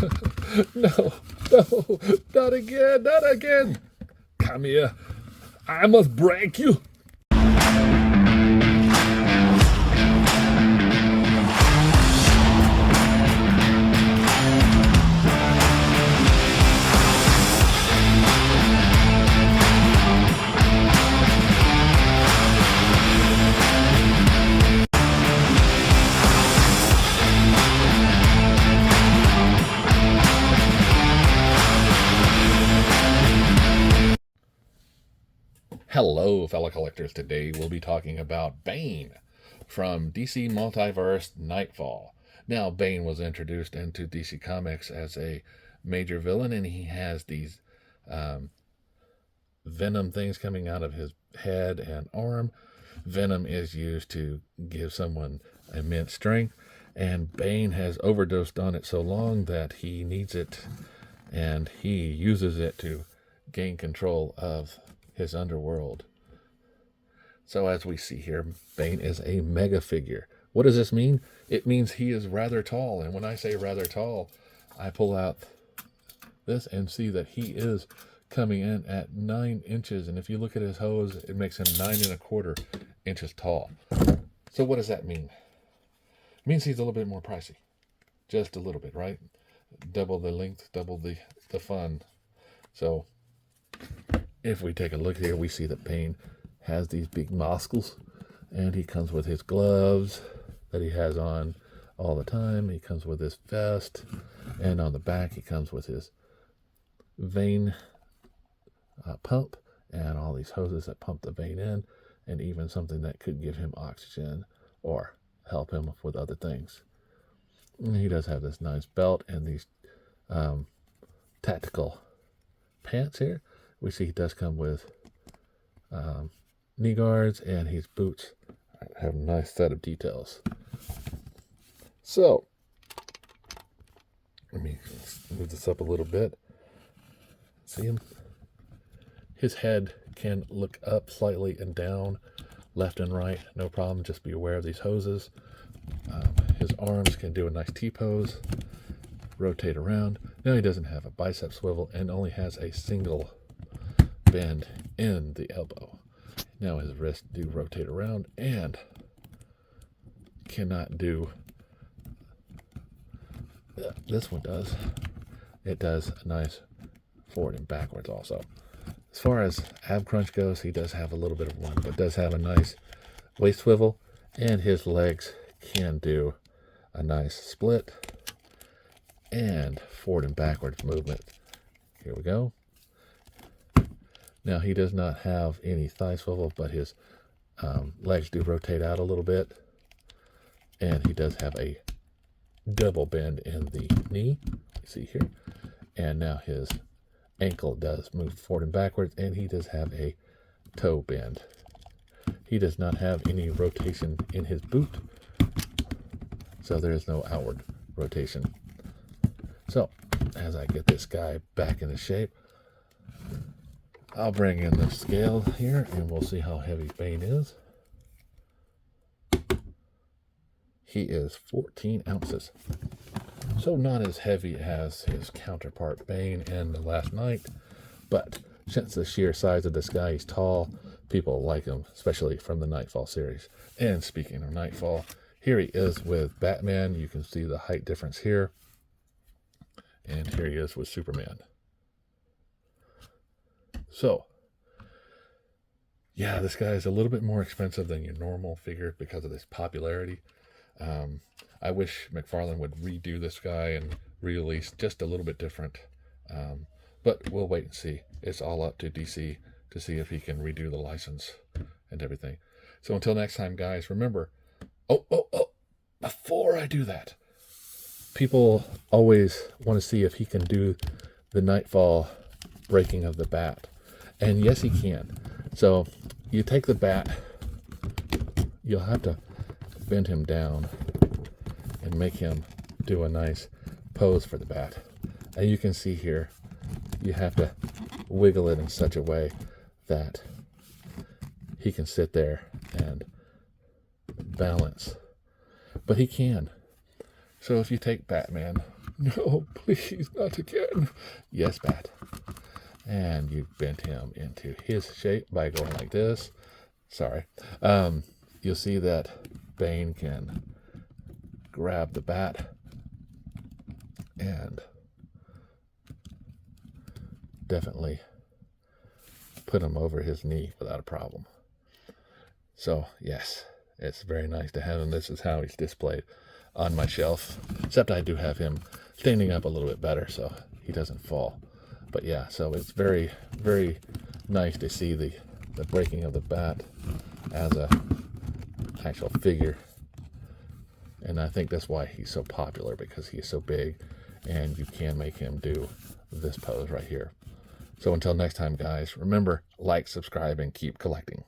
No, no, not again, not again. Come here. I must break you. Hello, fellow collectors. Today we'll be talking about Bane from DC Multiverse Knightfall. Now, Bane was introduced into DC Comics as a major villain, and he has these venom things coming out of his head and arm. Venom is used to give someone immense strength, and Bane has overdosed on it so long that he needs it, and he uses it to gain control of his underworld. So as we see here, Bane is a mega figure. What does this mean? It means he is rather tall. And when I say rather tall, I pull out this and see that he is coming in at 9 inches. And if you look at his hose, it makes him 9¼ inches tall. So what does that mean? It means he's a little bit more pricey. Just a little bit, right? Double the length, double the fun. So if we take a look here, we see that Bane has these big nostrils, and he comes with his gloves that he has on all the time. He comes with his vest, and on the back he comes with his vein pump and all these hoses that pump the vein in, and even something that could give him oxygen or help him with other things. And he does have this nice belt and these tactical pants here. We see he does come with knee guards, and his boots have a nice set of details. So, let me move this up a little bit. See him? His head can look up slightly and down, left and right, no problem. Just be aware of these hoses. His arms can do a nice T-pose, rotate around. Now he doesn't have a bicep swivel and only has a single bend in the elbow. Now his wrists do rotate around and cannot do this one does. It does a nice forward and backwards also. As far as ab crunch goes, he does have a little bit of one, but does have a nice waist swivel, and his legs can do a nice split and forward and backwards movement. Here we go. Now, he does not have any thigh swivel, but his legs do rotate out a little bit. And he does have a double bend in the knee, you see here. And now his ankle does move forward and backwards, and he does have a toe bend. He does not have any rotation in his boot, so there is no outward rotation. So, as I get this guy back into shape, I'll bring in the scale here, and we'll see how heavy Bane is. He is 14 ounces. So not as heavy as his counterpart Bane and the Last Knight, but since the sheer size of this guy, he's tall, people like him, especially from the Knightfall series. And speaking of Knightfall, here he is with Batman. You can see the height difference here. And here he is with Superman. So, yeah, this guy is a little bit more expensive than your normal figure because of this popularity. I wish McFarlane would redo this guy and re-release just a little bit different. But we'll wait and see. It's all up to DC to see if he can redo the license and everything. So until next time, guys, remember, before I do that, people always want to see if he can do the Knightfall breaking of the bat. And yes, he can. So you take the bat, you'll have to bend him down and make him do a nice pose for the bat. And you can see here, you have to wiggle it in such a way that he can sit there and balance. But he can. So if you take Batman No, please, not again. Yes, Bat. And you bent him into his shape by going like this. Sorry. You'll see that Bane can grab the bat and definitely put him over his knee without a problem. So, yes, it's very nice to have him. This is how he's displayed on my shelf, except I do have him standing up a little bit better so he doesn't fall. But yeah, so it's very, very nice to see the breaking of the bat as a actual figure. And I think that's why he's so popular, because he's so big and you can make him do this pose right here. So until next time, guys, remember, like, subscribe, and keep collecting.